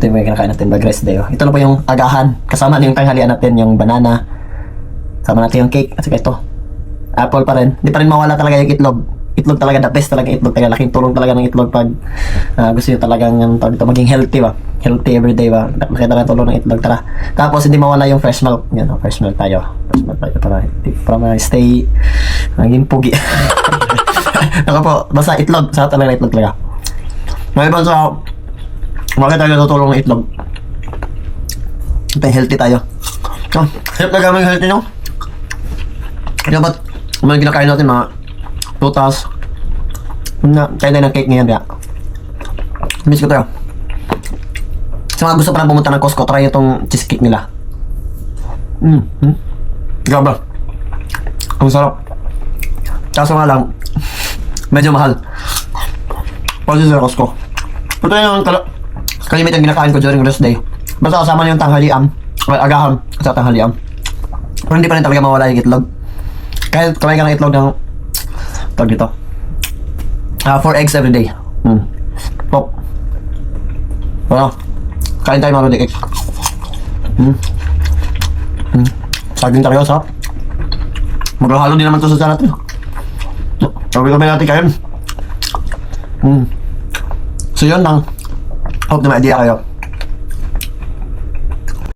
Ito yung kinakain natin pag rest day. Oh. Ito na po yung agahan. Kasama na yung tanghalian natin, yung banana. Kasama natin yung cake. At saka ito. Apple pa rin. Hindi pa rin mawala talaga yung itlog. Itlog talaga, the best talaga itlog. Talaga, laking tulong talaga ng itlog pag gusto nyo talagang ito, maging healthy ba? Healthy everyday ba? Nakita na tulong ng itlog. Tara. Tapos hindi mawala yung fresh milk. Yan, fresh milk tayo. Fresh milk tayo para stay maging pugi. Ako po, basta itlog. Sa talaga itlog talaga. Ngayon sa bakit tayo natutulong ng itlog? Ito healthy tayo. So, hirap na gamang healthy, no? Kaya ba't mga kinakain natin mga tutas? Kain tayo ng cake ngayon, kaya miss ko tayo. Sa mga gusto pa na pumunta ng Costco, try itong cheesecake nila. Grabe. Ang sarap. Kaso nga lang, medyo mahal. Pwede sa Costco. Ito yung kalimit ang ginakain ko during rest day. Basta kasama na yung tanghalian, agahan, at tanghalian. Pero hindi pa rin talaga mawala yung itlog. Kahit kumain ka ng itlog ng tawag dito. 4 eggs every day. Pop. Well, kain tayo mga egg. Saging talaga, sarap. Maghahalo din naman ito sa natin. Sabi kami natin kain. So yun lang. Hope na may idea kayo.